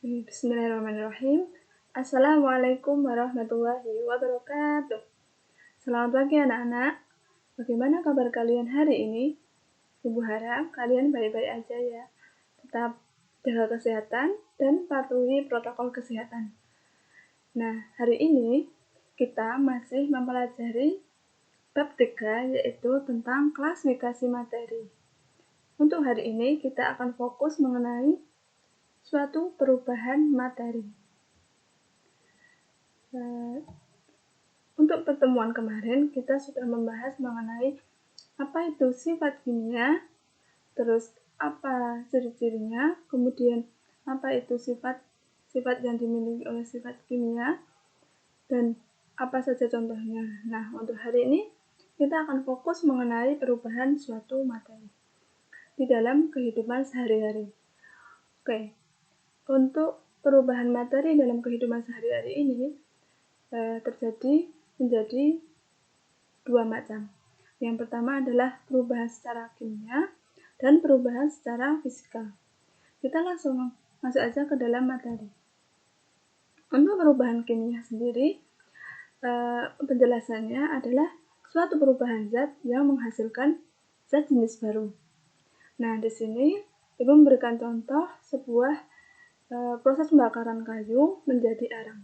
Bismillahirrahmanirrahim. Assalamualaikum warahmatullahi wabarakatuh. Selamat pagi anak-anak. Bagaimana kabar kalian hari ini? Ibu harap kalian baik-baik aja ya. Tetap jaga kesehatan dan patuhi protokol kesehatan. Nah, hari ini kita masih mempelajari bab 3 yaitu tentang klasifikasi materi. Untuk hari ini kita akan fokus mengenai suatu perubahan materi. Untuk pertemuan kemarin kita sudah membahas mengenai apa itu sifat kimia, terus apa ciri-cirinya, kemudian apa itu sifat yang dimiliki oleh sifat kimia, dan apa saja contohnya. Nah, untuk hari ini kita akan fokus mengenai perubahan suatu materi di dalam kehidupan sehari-hari. Oke. Untuk perubahan materi dalam kehidupan sehari-hari ini terjadi menjadi dua macam. Yang pertama adalah perubahan secara kimia dan perubahan secara fisika. Kita langsung masuk aja ke dalam materi. Untuk perubahan kimia sendiri, penjelasannya adalah suatu perubahan zat yang menghasilkan zat jenis baru. Nah, di sini Ibu memberikan contoh sebuah proses pembakaran kayu menjadi arang.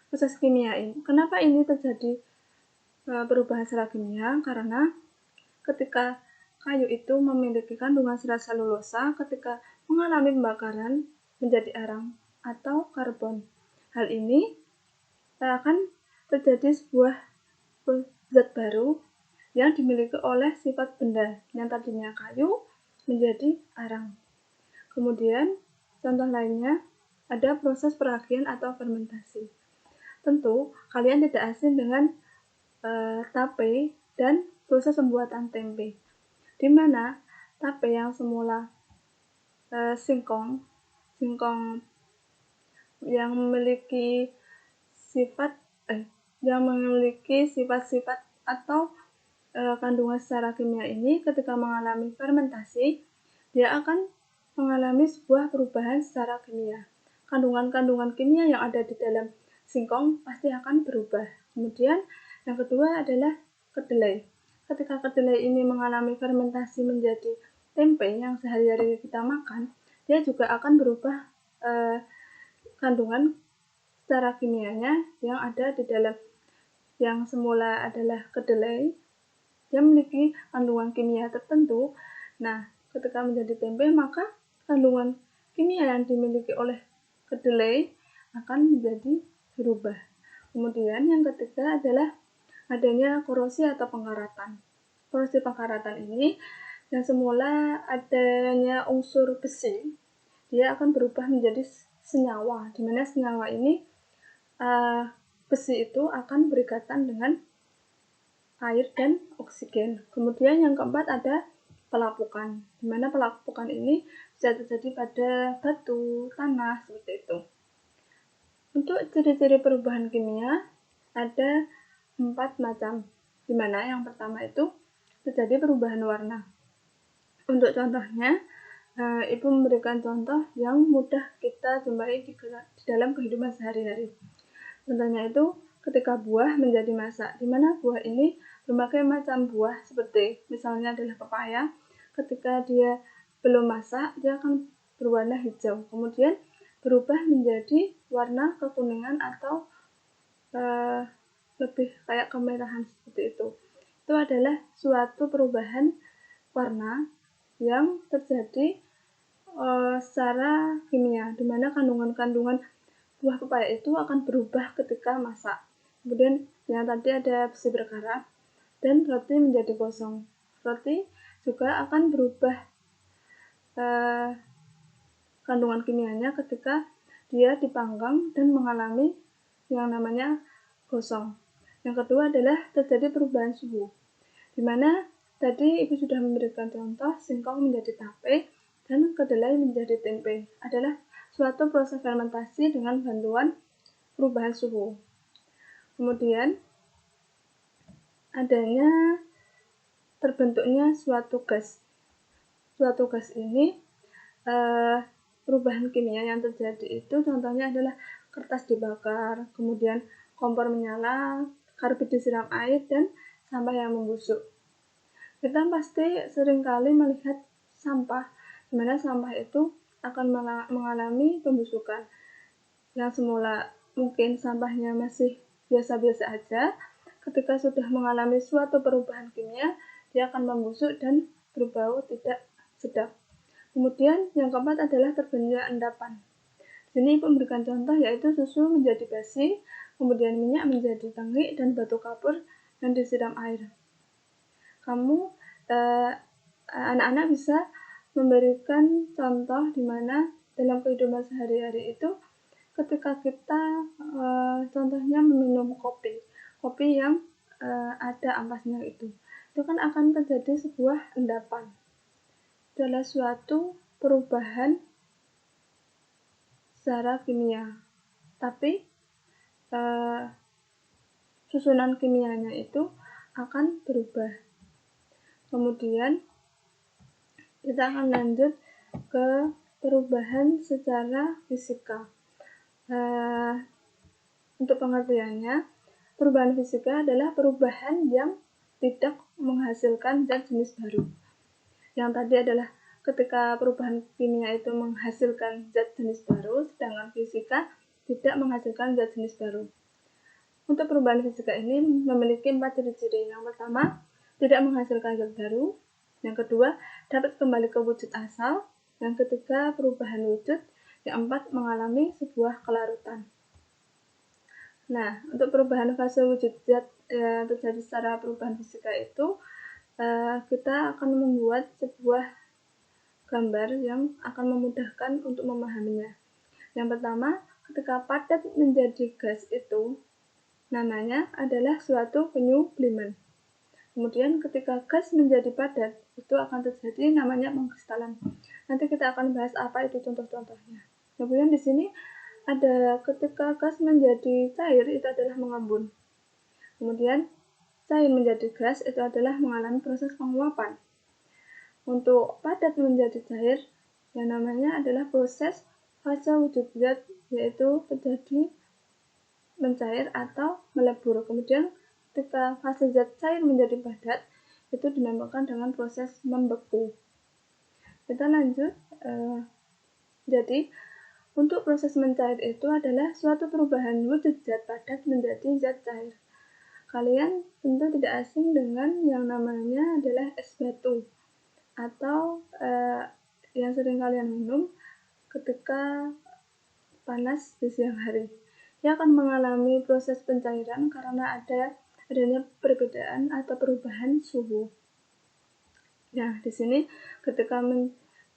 Proses kimia ini, kenapa ini terjadi perubahan secara kimia? Karena ketika kayu itu memiliki kandungan serat selulosa, ketika mengalami pembakaran menjadi arang atau karbon. Hal ini akan terjadi sebuah zat baru yang dimiliki oleh sifat benda yang tadinya kayu menjadi arang. Kemudian contoh lainnya ada proses peragian atau fermentasi. Tentu kalian tidak asing dengan tape dan proses pembuatan tempe, di mana tape yang semula singkong yang memiliki sifat-sifat atau kandungan secara kimia ini ketika mengalami fermentasi, dia akan mengalami sebuah perubahan secara kimia. Kandungan-kandungan kimia yang ada di dalam singkong pasti akan berubah. Kemudian yang kedua adalah kedelai. Ketika kedelai ini mengalami fermentasi menjadi tempe yang sehari-hari kita makan, dia juga akan berubah kandungan secara kimianya yang ada di dalam yang semula adalah kedelai. Dia memiliki kandungan kimia tertentu. Nah, ketika menjadi tempe, maka kandungan kimia yang dimiliki oleh kedelai akan menjadi berubah. Kemudian yang ketiga adalah adanya korosi atau pengkaratan. Korosi pengkaratan ini yang semula adanya unsur besi, dia akan berubah menjadi senyawa, di mana senyawa ini besi itu akan berikatan dengan air dan oksigen. Kemudian yang keempat ada pelapukan, di mana pelapukan ini bisa terjadi pada batu, tanah, seperti itu. Untuk ciri-ciri perubahan kimia ada 4 macam, di mana yang pertama itu terjadi perubahan warna. Untuk contohnya, Ibu memberikan contoh yang mudah kita jumpai di dalam kehidupan sehari-hari. Contohnya itu ketika buah menjadi masak, di mana buah ini berbagai macam buah seperti misalnya adalah pepaya. Ketika dia belum masak, dia akan berwarna hijau, kemudian berubah menjadi warna kekuningan atau lebih kayak kemerahan seperti itu. Itu adalah suatu perubahan warna yang terjadi secara kimia, di mana kandungan-kandungan buah pepaya itu akan berubah ketika masak. Kemudian yang tadi ada besi berkarat dan roti menjadi kosong. Roti juga akan berubah kandungan kimianya ketika dia dipanggang dan mengalami yang namanya gosong. Yang kedua adalah terjadi perubahan suhu, di mana tadi Ibu sudah memberikan contoh singkong menjadi tape dan kedelai menjadi tempe adalah suatu proses fermentasi dengan bantuan perubahan suhu. Kemudian adanya terbentuknya suatu gas. Suatu gas ini perubahan kimia yang terjadi itu contohnya adalah kertas dibakar, kemudian kompor menyala, karbit disiram air, dan sampah yang membusuk. Kita pasti seringkali melihat sampah, di mana sampah itu akan mengalami pembusukan. Yang semula mungkin sampahnya masih biasa-biasa aja, ketika sudah mengalami suatu perubahan kimia, dia akan membusuk dan berbau tidak sedap. Kemudian yang keempat adalah terbentuknya endapan. Di sini Ibu memberikan contoh yaitu susu menjadi basi, kemudian minyak menjadi tengik dan batu kapur dan disiram air. Kamu anak-anak bisa memberikan contoh di mana dalam kehidupan sehari-hari itu ketika kita contohnya meminum kopi yang ada ampasnya itu kan akan terjadi sebuah endapan. Itu adalah suatu perubahan secara kimia, tapi susunan kimianya itu akan berubah. Kemudian kita akan lanjut ke perubahan secara fisika. Untuk pengertiannya, perubahan fisika adalah perubahan yang tidak menghasilkan zat jenis baru. Yang tadi adalah ketika perubahan kimia itu menghasilkan zat jenis baru, sedangkan fisika tidak menghasilkan zat jenis baru. Untuk perubahan fisika ini memiliki 4 ciri-ciri. Yang pertama, tidak menghasilkan zat baru. Yang kedua, dapat kembali ke wujud asal. Yang ketiga, perubahan wujud. Yang keempat, mengalami sebuah kelarutan. Nah, untuk perubahan fase wujud zat yang terjadi secara perubahan fisika itu, kita akan membuat sebuah gambar yang akan memudahkan untuk memahaminya. Yang pertama, ketika padat menjadi gas itu, namanya adalah suatu penyubliman. Kemudian ketika gas menjadi padat, itu akan terjadi namanya pengkristalan. Nanti kita akan bahas apa itu contoh-contohnya. Kemudian di sini ada ketika gas menjadi cair, itu adalah mengembun. Kemudian cair menjadi gas, itu adalah mengalami proses penguapan. Untuk padat menjadi cair, yang namanya adalah proses fase wujud zat, yaitu terjadi mencair atau melebur. Kemudian ketika fase zat cair menjadi padat, itu dinamakan dengan proses membeku. Kita lanjut. Jadi untuk proses mencair itu adalah suatu perubahan wujud zat padat menjadi zat cair. Kalian tentu tidak asing dengan yang namanya adalah es batu atau yang sering kalian minum ketika panas di siang hari. Dia akan mengalami proses pencairan karena adanya perbedaan atau perubahan suhu. Nah, di sini ketika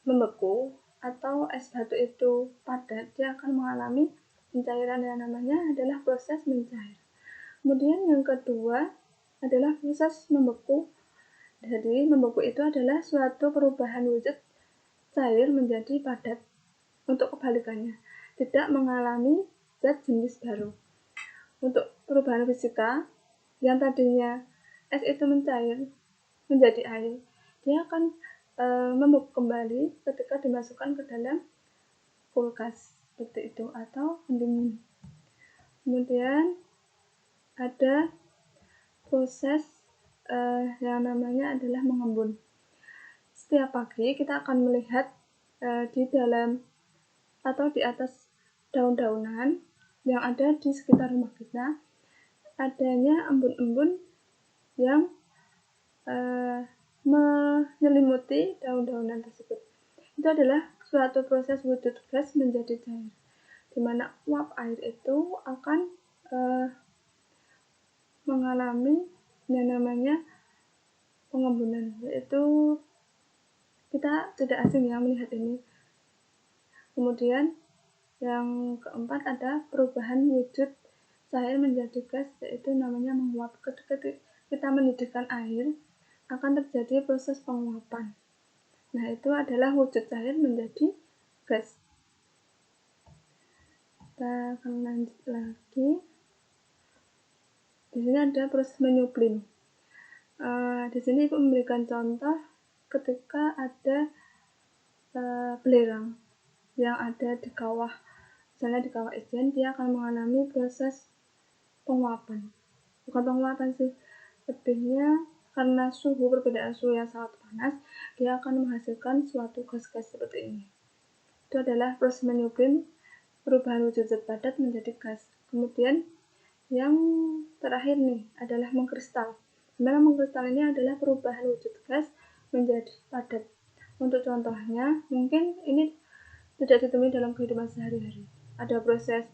membeku atau es batu itu padat, dia akan mengalami pencairan yang namanya adalah proses mencair. Kemudian yang kedua adalah proses membeku. Jadi membeku itu adalah suatu perubahan wujud cair menjadi padat. Untuk kebalikannya, tidak mengalami zat jenis baru. Untuk perubahan fisika, yang tadinya es itu mencair menjadi air, dia akan membeku kembali ketika dimasukkan ke dalam kulkas seperti itu atau pendingin. Kemudian ada proses yang namanya adalah mengembun. Setiap pagi kita akan melihat di dalam atau di atas daun-daunan yang ada di sekitar rumah kita adanya embun-embun yang menyelimuti daun-daunan tersebut. Itu adalah suatu proses wujud gas menjadi cair, di mana uap air itu akan mengalami yang namanya pengembunan, yaitu kita tidak asing ya melihat ini. Kemudian yang keempat ada perubahan wujud cair menjadi gas, yaitu namanya menguap. Ketika kita mendidihkan air, akan terjadi proses penguapan. Nah, itu adalah wujud cair menjadi gas. Kita akan lanjut lagi. Di sini ada proses menyublim. Di sini Ibu memberikan contoh ketika ada belerang. yang ada di kawah, misalnya di kawah Ijen, dia akan mengalami proses penguapan. Bukan penguapan sih, lebihnya karena perbedaan suhu yang sangat panas, dia akan menghasilkan suatu gas-gas seperti ini. Itu adalah proses menyublim, perubahan wujud zat padat menjadi gas. Kemudian yang terakhir nih adalah mengkristal. Sebenarnya mengkristal ini adalah perubahan wujud gas menjadi padat. Untuk contohnya, mungkin ini tidak ditemui dalam kehidupan sehari-hari. Ada proses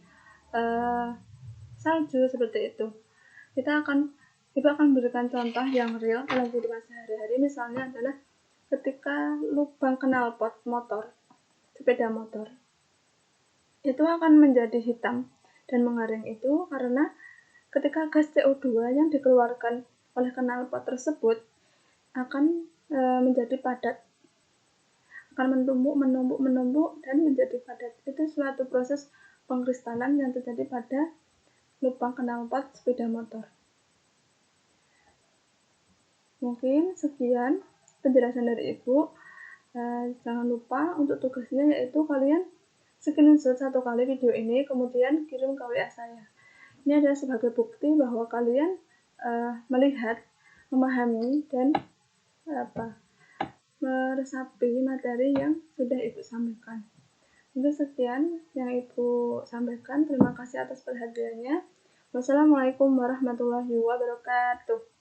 salju seperti itu. Ibu akan berikan contoh yang real dalam kehidupan sehari-hari. Misalnya adalah ketika lubang knalpot motor, sepeda motor, itu akan menjadi hitam dan mengering itu karena ketika gas CO2 yang dikeluarkan oleh knalpot tersebut akan menjadi padat, akan menumpuk dan menjadi padat. Itu suatu proses pengkristalan yang terjadi pada lubang knalpot sepeda motor. Mungkin sekian penjelasan dari Ibu. Jangan lupa untuk tugasnya yaitu kalian screenshot 1 kali video ini, kemudian kirim ke WA saya. Ini adalah sebagai bukti bahwa kalian melihat, memahami, dan meresapi materi yang sudah Ibu sampaikan. Mungkin sekian yang Ibu sampaikan. Terima kasih atas perhatiannya. Wassalamualaikum warahmatullahi wabarakatuh.